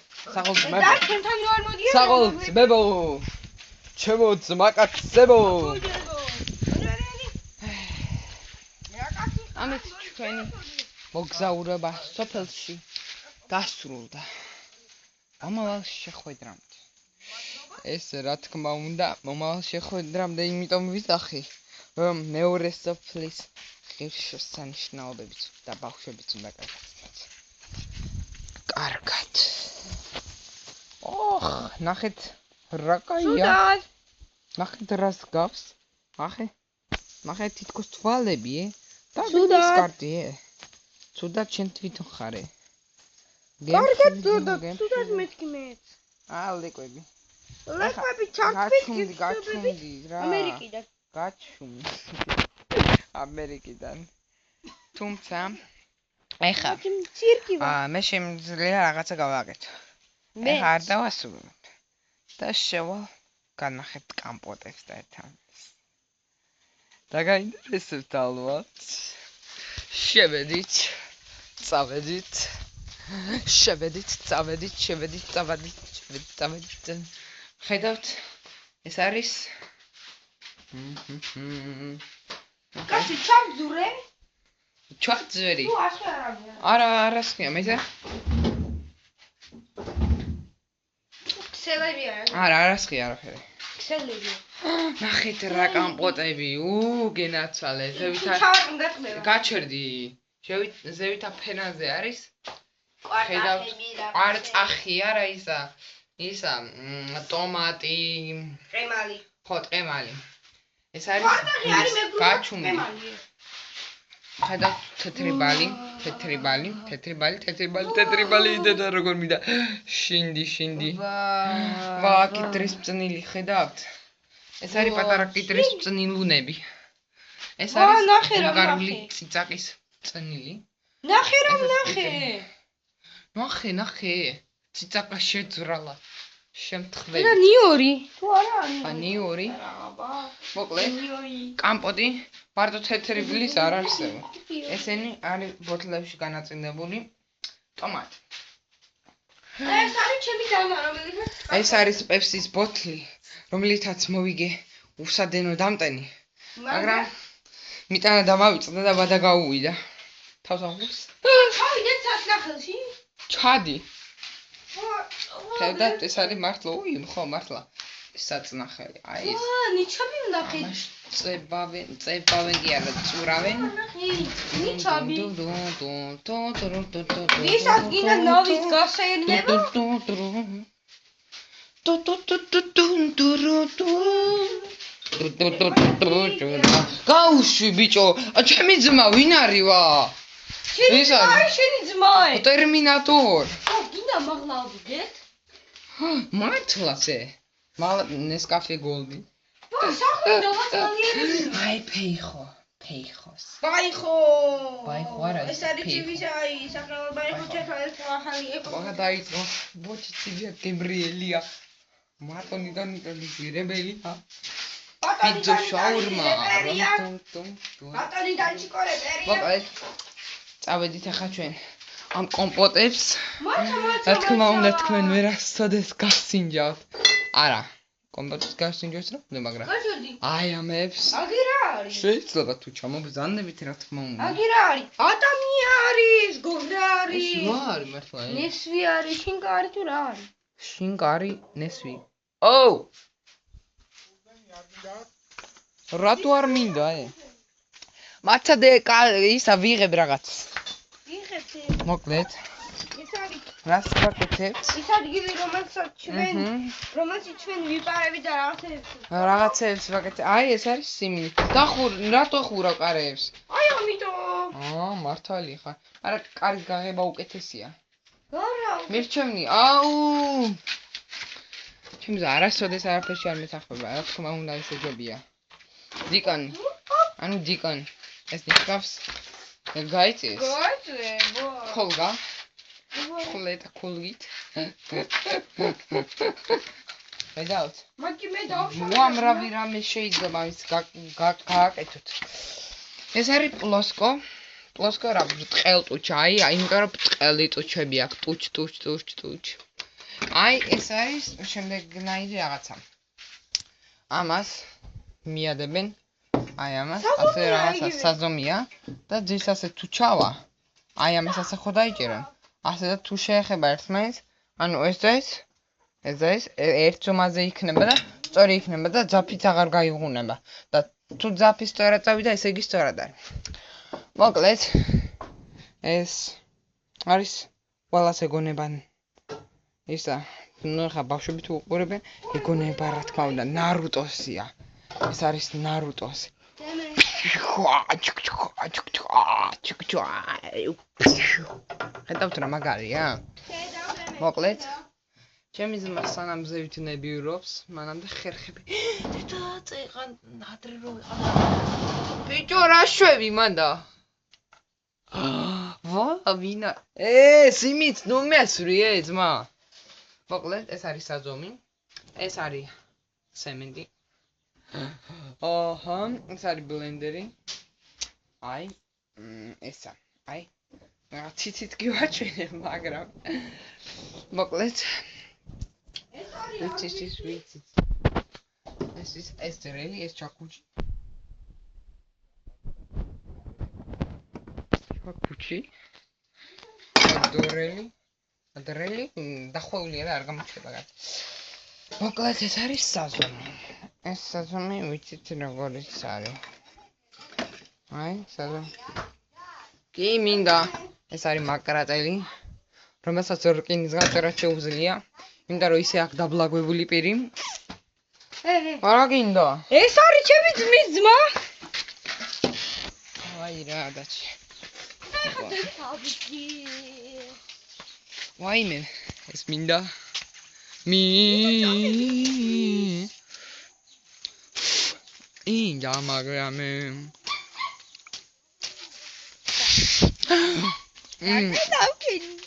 და ჩემთან რო არ მოდიან? საღო, ბებო. ჩემო ძმაკაცებო. ამით ჩვენი მოგზაურობა სოფელში დასრულდა. მომავალ შეხვედრამდე. ეს რა თქმა უნდა, მომავალ შეხვედრამდე იმიტომ ვიზახი, რომ მეორე სოფლის ღირსშესანიშნაობებიც და ბავშვებიც უნდა გაგაცნოთ. კარგად. ოხ, ნახეთ რა კაია. ნახეთ რას გავს. ნახეთ თითქოს თვალები, და ვისკარტი, ცუდად შენ თვითონ ხარე. კარგად ცუდად მეთქი მეც. ლეკვები. ლეკვები ჩაგვიდგით გაჩუმდი რა. ამერიკიდან. გაჩუმდი. ამერიკიდან. თუმცა ეხა ცირკი ვარ. მე შემიძლია რაღაცა გავაკეთო. ეხა არ დავასრულებ. და შევალ განახეთ კამპოტებს და ერთმანეთს. და გაინტერესებთ ალბათ. შევედით, წავედით. ხედავთ, ეს არის კაცი ჩავძურე? ჩვახძვერი. თუ ასე არავია. არა სხია, მე ქსელები არა სხია არაფერი. ქსელები. ნახეთ რა კამპოტები, გენაცვალე, გაჩერდი. ზევითა ფენაზე არის. ხედავთ, კვარწახი არა ისა ტომატი, ყემალი. ხო, ყემალი. ეს არის გაჩუმდი. ხედავთ, თეთრი ბალი, და როგორ მინდა. შინდი. ვა, კიტრის წნილი ხედავთ. ეს არის პატარა კიტრის წნილუნები. ეს არის ბულგარული ციცაკის წნილი. ნახე. ნახე. ციცაკა შეძრალა. შემთხვევით. და ნიორი. თუ არა ნიორი. მოკლედ, კამპოტი მარტო თეთრი ბლის არ არსებობს. ესენი არის ბოთლებში განაწილებული ტომატი. ეს არის ჩემი დანა, რომელიცაც ეს არის პეპსის ბოთლი, რომელიცაც მოვიგე უსადენო დამტენი. მაგრამ მიტანა დამავიწყდა და ბადა გაუვიდა. თავს აღუს? ჩავიდე სასახლეში? ჩადი. ხედავთ, ეს არის მართლა, ხო, მართლა. საწნახელი. აი ეს. ნიჩაბი უნდა ხი. წებავენ კი არა, წურავენ. ნიჩაბი. ვისაც გინდა ნოვის გასეირნება? გაუშვი ბიჭო, ჩემი ძმა ვინ არის ვა? ის არის შენი ძმა. ტერმინატორ. გინდა მაღლავდეთ? მართლაცე. ნესკაფე გოლდი. სახლი დავაწყალიერები. აი ფეიხოს. ბაიხო არა ეს არის ცივილიზაი სახელმწიფო ბაიხო ჩათვალეს ახალი ეხლა დაიწყო ბოჭი ცივია გებრიელია მარტონიდან ირებელია პიძა შაურმა ბატონი დაიჭიკორებერია მოკლედ წავედით ახლა ჩვენ ამ კომპოტებს რა თქმა უნდა თქვენ ვერასოდეს გასინჯავთ არა კომპოტებს გასინჯავთ რა მაგრამ აი ამებს აგი რა არის შეიძლება თუ ჩამობზანებით რა თქმა უნდა აგი რა არის ატამი არის გოგრა არის ეს რა არის მართლა ნესვი არის შინკარი თუ რა არის შინკარი ნესვი ოუ რატო არ მინდა მაცადე ისა ვიღებ რაღაც ვიღებ მოკლედ ეს არის რას გაკეთებთ ის ადგილი რომელსაც ჩვენ ვიპარები და რაღაცებს ვაკეთებ აი ეს არის სიმინდი რატო ხურავ კარებს აი ამიტომ მართალი ხარ არა კარის გაღება უკეთესია არა მირჩევნი აუ ჩემს არასოდეს არაფერში არ მეთახმება რა თქმა უნდა ეს ეჯობია დიკანი ეს ნიშნავს გაიწეს ხოლგა ხოლეთა ხოლგით ხედავთ მაგი მე დავშავე უამრავი რამე შეიძლება ის გააკეთოთ ეს არის პლოსკო რა ბრტყელ ტუჩა აი იმიტომ რომ ბრტყელი ტუჩები აქვს ტუჩ აი ეს არის შემდეგნაირი რაღაცა ამას მიადებენ აი ამას ასე რაღაცა საზომია და ძირს ასე თუ ჩავა აი ამას ასე ხო დაიჭერენ ასე და თუ შეეხება ერთმანეთს ანუ ეს და ეს ერთ ზომაზე იქნება და სწორი იქნება და ძაფიც აღარ გაიღუნება და თუ ძაფი სწორად წავიდა ესე იგი სწორად არის მოკლედ ეს არის ყველას ეგონებან ისა ნუ ხა ბავშვები თუ უყურებენ ეგონება რა თქმა უნდა ნარუტოსია ეს არის ნარუტოსი ხედავთ რა მაგარია მოკლედ ჩემი ძმა სანამ ზევით ნებიურობს მანამდე ხერხები დედა წეღან ადრე რო ვიყავ ბიჭო რა შვები მანდა ვა ვინა სიმიც ნუ მესვრიე ძმა მოკლედ ეს არის საზომი ეს არის ცემენტი აჰა ეს არის ბლენდერი აი ესა აი რა ციცით გივაჩვენე მაგრამ მოკლედ ეს ძრელი ეს ჩაკუჩი დრელი დახვეულია და არ გამოჩნდება გад მოკლედ ეს არის საზომი ეს საზომი ვიცით როგორიც არის აი საზომი კი მინდა ეს არის მაკრატელი რომელსაც რკინის გაწერა შეუძლია იმიტომ რომ ისე აქ დაბლაგვებული პირი არა გინდა ეს არის ჩემი ძმის ძმა აი რა დაჩი ვაიმე ეს მინდა ინდა მაგრამე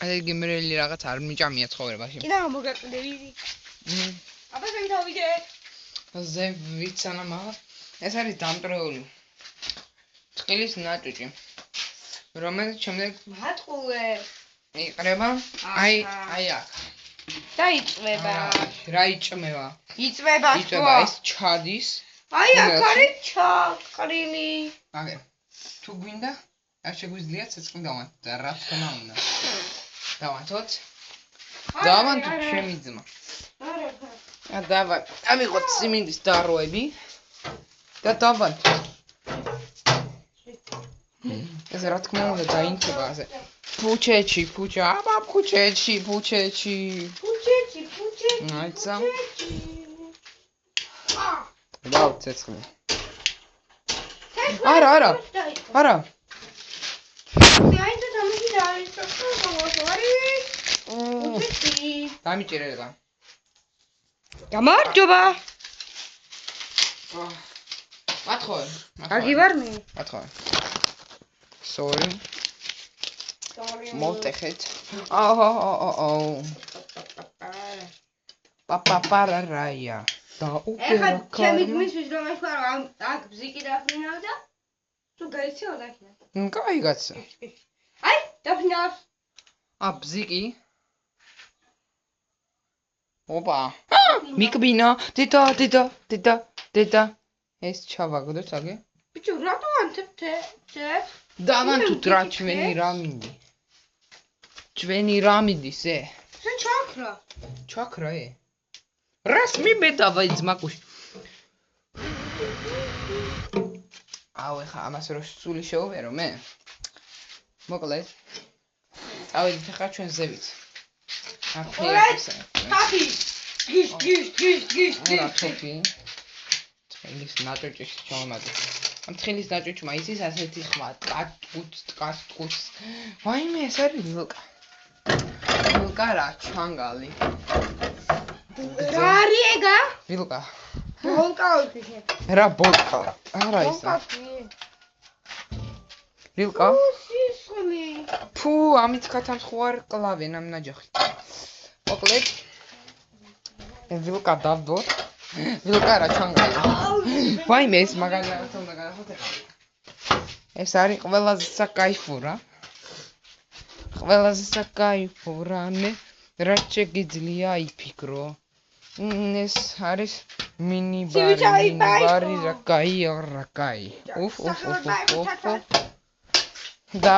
აი გემრელი რაღაც არ მიჭამია ცხოვრებაში კიდე მოგაყდები აბა ზენ თავიდე ზე ვიცანა ეს არის დამტრეული წყლის ნაჭუჭი რომელიც შემდეგ მატყულე იყრება აი აქ დაიწვება რა იწმება იწვება ეს ჩადის აი აქ არის ჩაყრილი აგე თუ გვინდა არ შეგვიძლია ცეცხლი დავანთოთ და რა თქმა უნდა დავანთოთ დავანთოთ ჩემი ძმა ავიღოთ სიმინდის დაროები და დავანთოთ ეს რა თქმა უნდა დაინთება ასე ფუჩეჩი აბა ფუჩეჩი აიცა დაუ ცეცხლი არა აიცა დამიჯი დამიჭირება გამარჯობა მათხოვე აგი ვარ მე მათხოვე sorry მოვტეხეთ აჰა პაპაპარარაია და ეხლა ჩემი ძმისთვის რომ ეხლა აქ ბზიკი დაფრინავდა თუ გაიცეო დახინა კაი გაცა აი დაფრინავს ბზიკი ოპა მიკბინა დედა ეს ჩავაგდოთ აგე ბიჭო რატო ანთებ თე დავანთოთ რა ჩვენი რამინდის შენ ჩაქრა რას მიმედავა ძმაკუში აუ ეხა ამას რო სული შეოვერო მე მოკლედ წავედით ახლა ჩვენ ზევით თაფი რა თოფი თხილის ნაჭუჭის ჩავამატე ამ თხილის ნაჭუჭმა იცის ასეთი ხმა ტკატკუც ვაიმე ეს არის ვილკა რა ჩანგალი რა არის ეგა ვილკა ბოლკა ვიქე რა ბოლკა არა ისა ვილკა სისხლი ფუ ამით ქათამხوار კლავენ ამ ნაჯახით მოკლედ ვილკა დავდოთ ვილკა რა ჩანგალი ვაიმე ეს მაგალითად უნდა გადახოთ ეხლა ეს არის ყველაზე საკაიფო რამე რაც შეგიძლია იფიქრო ეს არის მინი Civicai, ბარი ბაიკო. რა კაი რა კაი. უფ სახელად ბაიკო, ჩათვალე. და